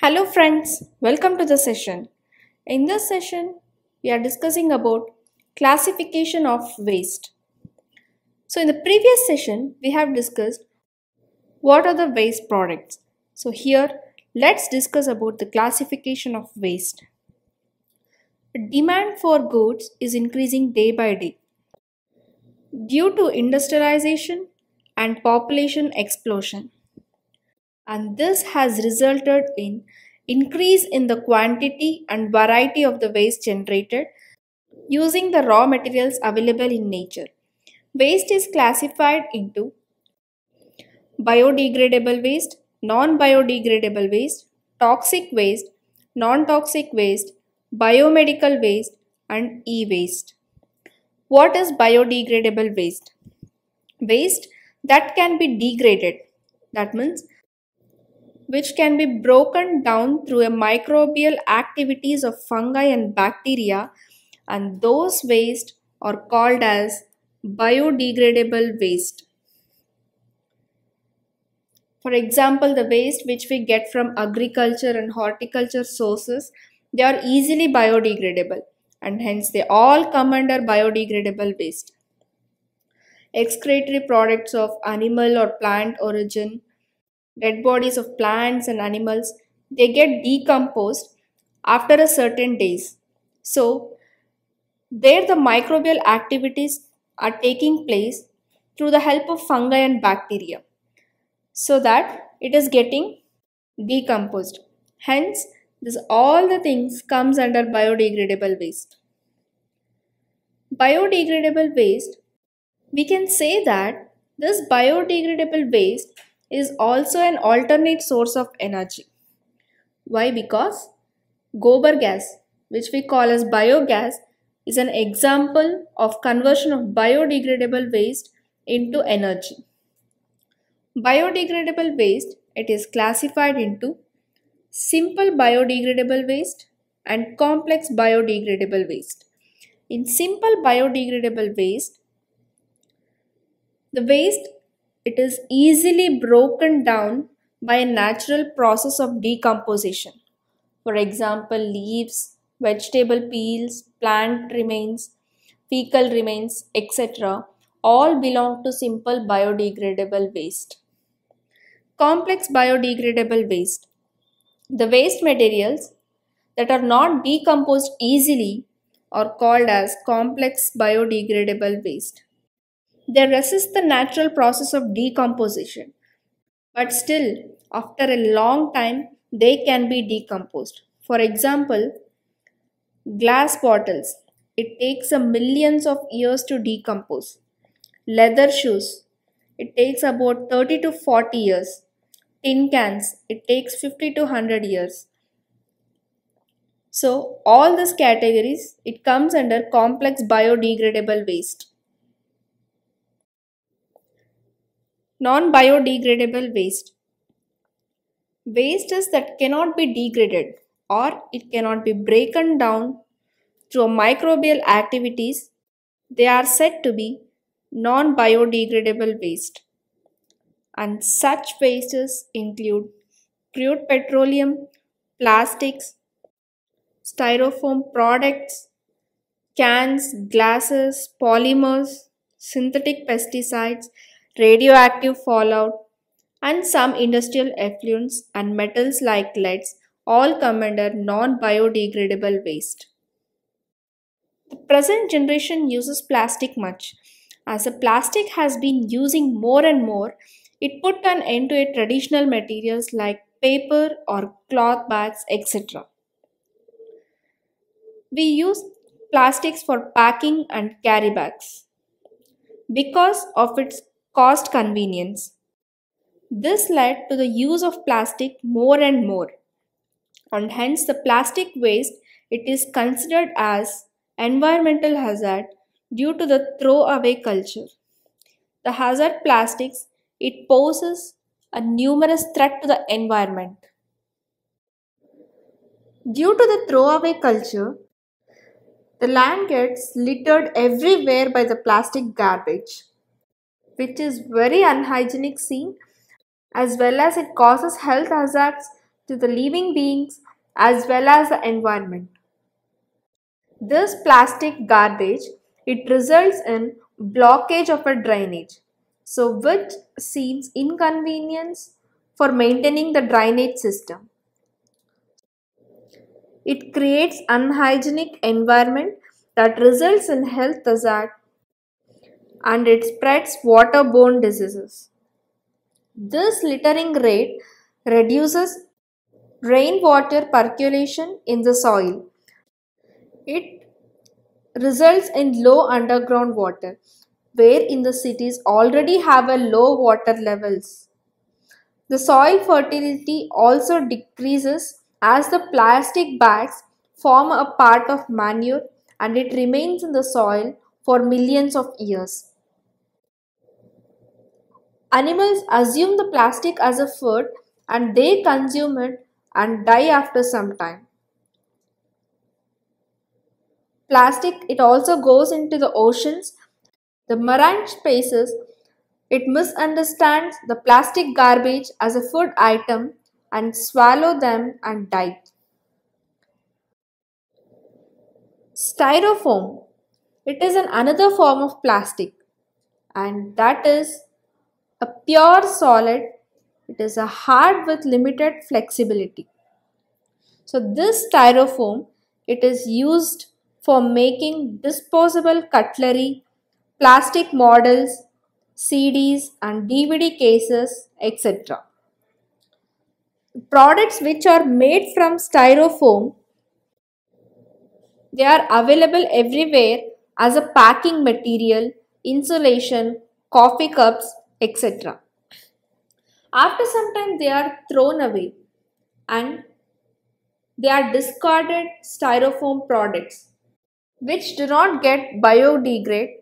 Hello friends, welcome to the session. In this session, we are discussing about classification of waste. So in the previous session, we have discussed what are the waste products. So here, let's discuss about the classification of waste. Demand for goods is increasing day by day due to industrialization and population explosion. And this has resulted in increase in the quantity and variety of the waste generated using the raw materials available in nature. Waste is classified into biodegradable waste, non-biodegradable waste, toxic waste, non-toxic waste, biomedical waste, and e-waste. What is biodegradable waste? Waste that can be degraded. That means which can be broken down through a microbial activities of fungi and bacteria, and those waste are called as biodegradable waste. For example, the waste which we get from agriculture and horticulture sources, they are easily biodegradable and hence they all come under biodegradable waste. Excretory products of animal or plant origin, dead bodies of plants and animals, they get decomposed after a certain days. So there the microbial activities are taking place through the help of fungi and bacteria so that it is getting decomposed. Hence this all the things comes under biodegradable waste. Biodegradable waste, we can say that this biodegradable waste is also an alternate source of energy. Why? Because gobar gas, which we call as biogas, is an example of conversion of biodegradable waste into energy. Biodegradable waste, it is classified into simple biodegradable waste and complex biodegradable waste. In simple biodegradable waste, the waste, it is easily broken down by a natural process of decomposition. For example, leaves, vegetable peels, plant remains, fecal remains, etc. all belong to simple biodegradable waste. Complex biodegradable waste. The waste materials that are not decomposed easily are called as complex biodegradable waste. They resist the natural process of decomposition, but still, after a long time, they can be decomposed. For example, glass bottles, it takes a millions of years to decompose. Leather shoes, it takes about 30 to 40 years. Tin cans, it takes 50 to 100 years. So, all these categories, it comes under complex biodegradable waste. Non-biodegradable waste. Waste is that cannot be degraded or it cannot be broken down through microbial activities. They are said to be non-biodegradable waste. And such wastes include crude petroleum, plastics, styrofoam products, cans, glasses, polymers, synthetic pesticides, radioactive fallout, and some industrial effluents and metals like leads all come under non-biodegradable waste. The present generation uses plastic much. As the plastic has been using more and more, it put an end to a traditional materials like paper or cloth bags, etc. We use plastics for packing and carry bags because of its cost convenience. This led to the use of plastic more and more, and hence the plastic waste, it is considered as environmental hazard due to the throwaway culture. The hazard plastics, it poses a numerous threat to the environment. Due to the throwaway culture, the land gets littered everywhere by the plastic garbage, which is very unhygienic scene, as well as it causes health hazards to the living beings as well as the environment. This plastic garbage, it results in blockage of a drainage, so which seems inconvenience for maintaining the drainage system. It creates unhygienic environment that results in health hazard and it spreads waterborne diseases. This littering rate reduces rainwater percolation in the soil. It results in low underground water, where in the cities already have a low water levels. The soil fertility also decreases as the plastic bags form a part of manure and it remains in the soil for millions of years. Animals assume the plastic as a food and they consume it and die after some time. Plastic, it also goes into the oceans. The marine species, it misunderstands the plastic garbage as a food item and swallow them and die. Styrofoam, it is another form of plastic and that is a pure solid. It is a hard with limited flexibility. So this styrofoam, it is used for making disposable cutlery, plastic models, CDs and DVD cases, etc. Products which are made from styrofoam, they are available everywhere as a packing material, insulation, coffee cups, etc. After some time they are thrown away and they are discarded styrofoam products which do not get biodegrade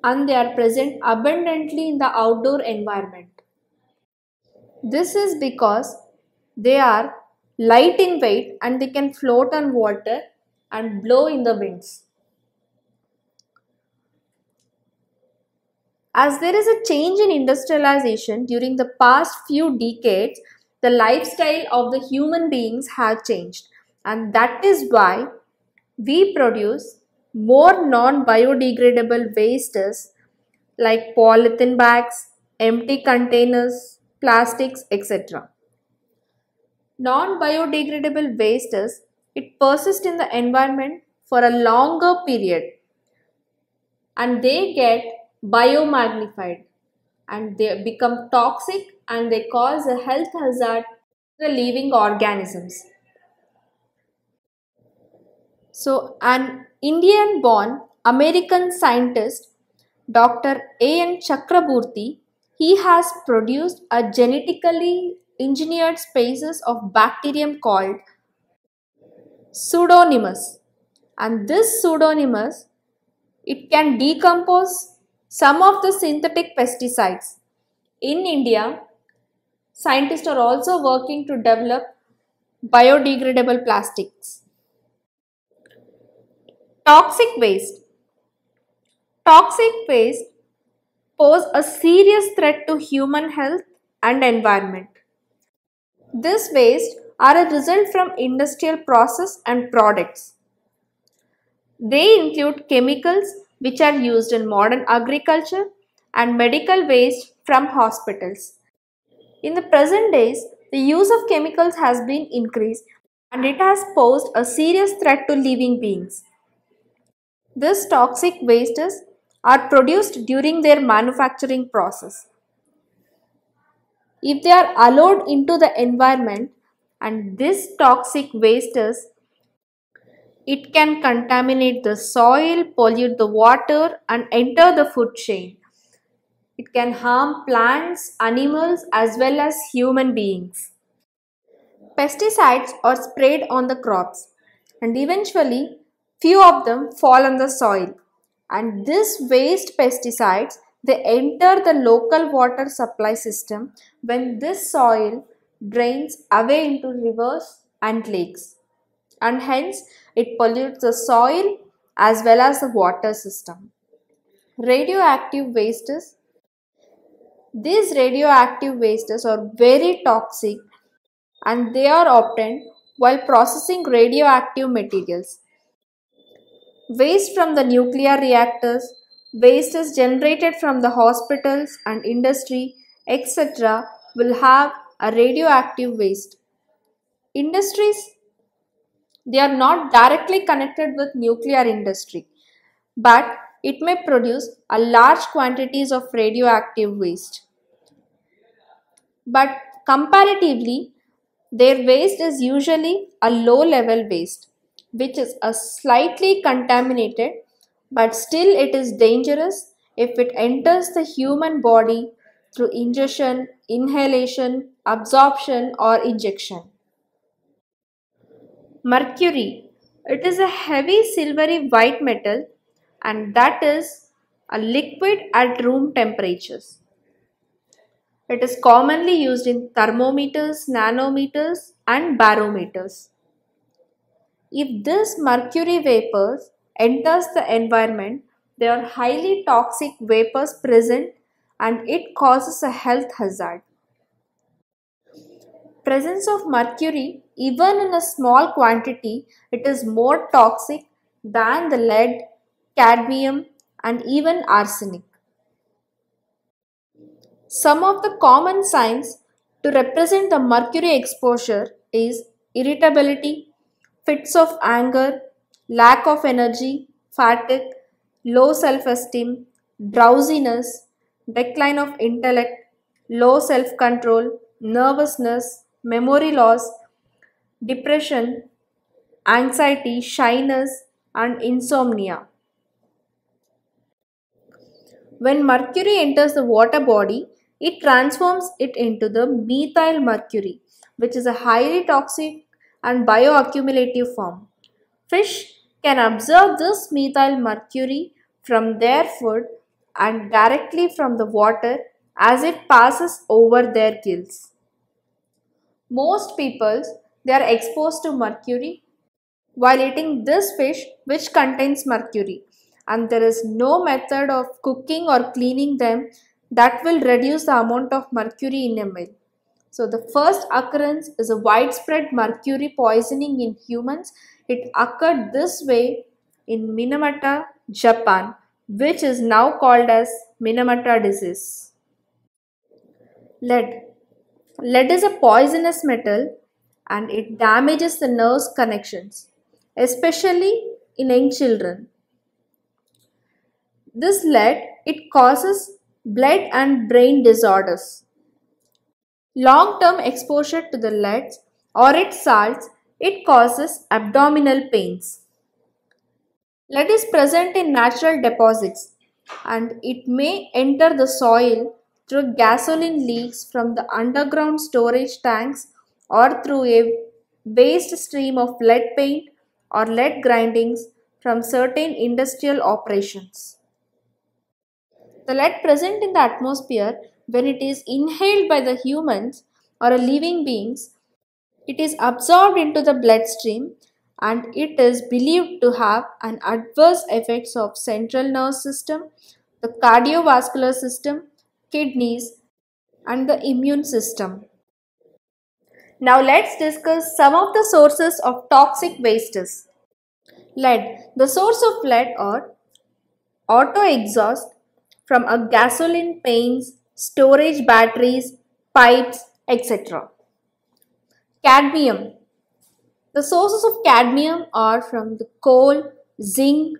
and they are present abundantly in the outdoor environment. This is because they are light in weight and they can float on water and blow in the winds. As there is a change in industrialization during the past few decades, the lifestyle of the human beings have changed and that is why we produce more non-biodegradable wastes like polythene bags, empty containers, plastics, etc. Non-biodegradable wastes, it persists in the environment for a longer period and they get biomagnified and they become toxic and they cause a health hazard to the living organisms. So, an Indian born American scientist, Dr. A.N. Chakraborty, he has produced a genetically engineered species of bacterium called Pseudomonas. And this Pseudomonas, it can decompose some of the synthetic pesticides. In India, scientists are also working to develop biodegradable plastics. Toxic waste. Toxic waste pose a serious threat to human health and environment. This waste are a result from industrial process and products. They include chemicals which are used in modern agriculture and medical waste from hospitals. In the present days, the use of chemicals has been increased and it has posed a serious threat to living beings. These toxic wastes are produced during their manufacturing process. If they are allowed into the environment and these toxic wastes, it can contaminate the soil, pollute the water and enter the food chain. It can harm plants, animals as well as human beings. Pesticides are sprayed on the crops and eventually few of them fall on the soil and this waste pesticides they enter the local water supply system when this soil drains away into rivers and lakes and hence it pollutes the soil as well as the water system. Radioactive wastes. These radioactive wastes are very toxic and they are obtained while processing radioactive materials. Waste from the nuclear reactors, waste is generated from the hospitals and industry, etc. will have a radioactive waste. Industries, they are not directly connected with nuclear industry, but it may produce a large quantities of radioactive waste. But comparatively, their waste is usually a low level waste, which is a slightly contaminated, but still it is dangerous if it enters the human body through ingestion, inhalation, absorption, or injection. Mercury. It is a heavy silvery white metal and that is a liquid at room temperatures. It is commonly used in thermometers, nanometers, and barometers. If this mercury vapors enters the environment, there are highly toxic vapors present and it causes a health hazard. Presence of mercury, even in a small quantity, it is more toxic than the lead, cadmium, and even arsenic. Some of the common signs to represent the mercury exposure is irritability, fits of anger, lack of energy, fatigue, low self-esteem, drowsiness, decline of intellect, low self-control, nervousness, memory loss, depression, anxiety, shyness, and insomnia. When mercury enters the water body, it transforms it into the methyl mercury, which is a highly toxic and bioaccumulative form. Fish can absorb this methyl mercury from their food and directly from the water as it passes over their gills. Most people they are exposed to mercury while eating this fish which contains mercury and there is no method of cooking or cleaning them that will reduce the amount of mercury in a meal. So the first occurrence is a widespread mercury poisoning in humans. It occurred this way in Minamata, Japan, which is now called as Minamata disease. Lead. Lead is a poisonous metal and it damages the nerves connections, especially in young children. This lead it causes blood and brain disorders. Long-term exposure to the leads or its salts it causes abdominal pains. Lead is present in natural deposits and it may enter the soil through gasoline leaks from the underground storage tanks or through a waste stream of lead paint or lead grindings from certain industrial operations. The lead present in the atmosphere when it is inhaled by the humans or living beings, it is absorbed into the bloodstream and it is believed to have an adverse effects of central nervous system, the cardiovascular system, kidneys and the immune system. Now let's discuss some of the sources of toxic wastes. Lead. The source of lead are auto exhaust from a gasoline paints, storage batteries, pipes, etc. Cadmium. The sources of cadmium are from the coal, zinc,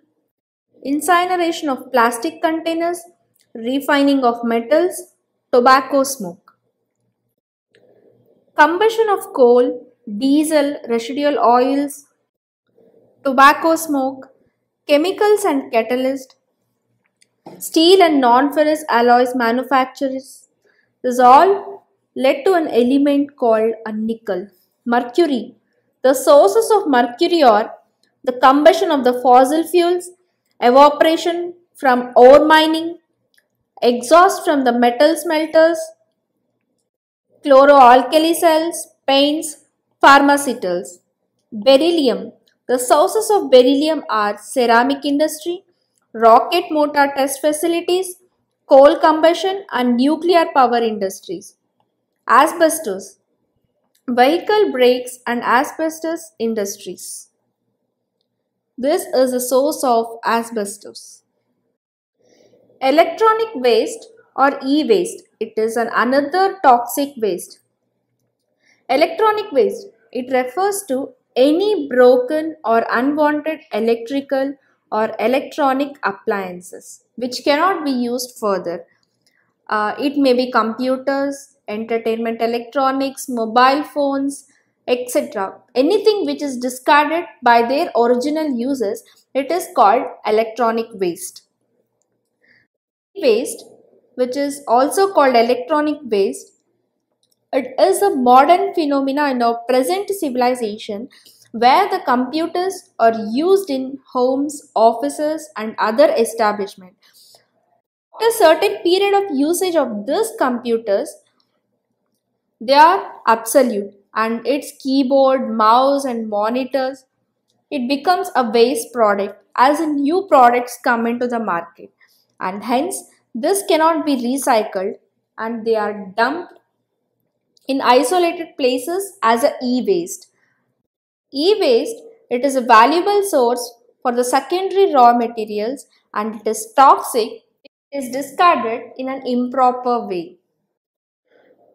incineration of plastic containers, refining of metals, tobacco smoke. Combustion of coal, diesel, residual oils, tobacco smoke, chemicals and catalysts, steel and non-ferrous alloys manufacturers. This all led to an element called a nickel. Mercury. The sources of mercury are the combustion of the fossil fuels, evaporation from ore mining, exhaust from the metal smelters, chloroalkali cells, paints, pharmaceuticals. Beryllium. The sources of beryllium are ceramic industry, rocket motor test facilities, coal combustion and nuclear power industries. Asbestos. Vehicle brakes and asbestos industries. This is a source of asbestos. Electronic waste or e-waste. It is another toxic waste. Electronic waste. It refers to any broken or unwanted electrical or electronic appliances which cannot be used further. It may be computers, entertainment electronics, mobile phones, etc. Anything which is discarded by their original uses, it is called electronic waste. Waste, which is also called electronic waste, it is a modern phenomenon in our present civilization where the computers are used in homes, offices, and other establishments. After a certain period of usage of these computers, they are absolute, and its keyboard, mouse, and monitors, it becomes a waste product as new products come into the market, and hence this cannot be recycled and they are dumped in isolated places as a e-waste. E-waste, it is a valuable source for the secondary raw materials and it is toxic if it is discarded in an improper way.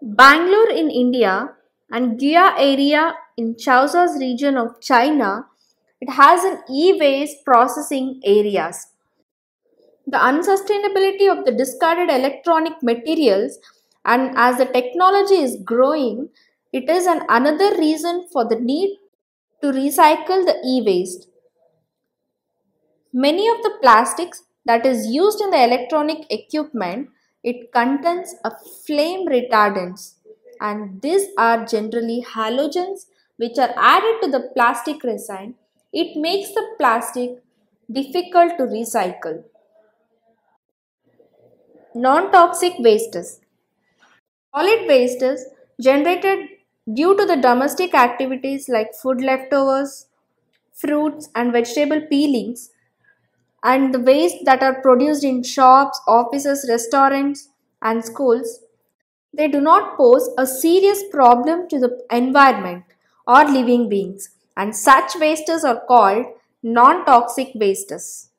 Bangalore in India and Gaya area in Chaosa's region of China, it has an e-waste processing areas. The unsustainability of the discarded electronic materials and as the technology is growing, it is another reason for the need to recycle the e-waste. Many of the plastics that is used in the electronic equipment, it contains a flame retardants and these are generally halogens which are added to the plastic resin. It makes the plastic difficult to recycle. Non-toxic wastes. Solid wastes generated due to the domestic activities like food leftovers, fruits and vegetable peelings and the waste that are produced in shops, offices, restaurants and schools, they do not pose a serious problem to the environment or living beings and such wastes are called non-toxic wastes.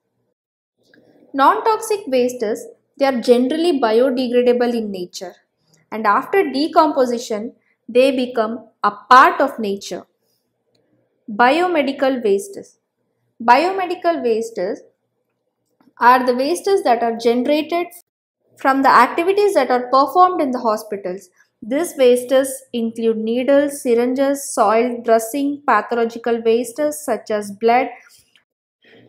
Non-toxic wastes, they are generally biodegradable in nature and after decomposition, they become a part of nature. Biomedical wastes. Biomedical wastes are the wastes that are generated from the activities that are performed in the hospitals. These wastes include needles, syringes, soil, dressing, pathological wastes such as blood,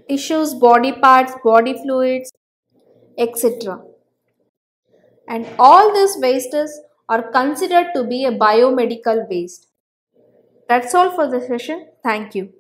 tissues, body parts, body fluids, etc. And all these wastes are considered to be a biomedical waste. That's all for the session. Thank you.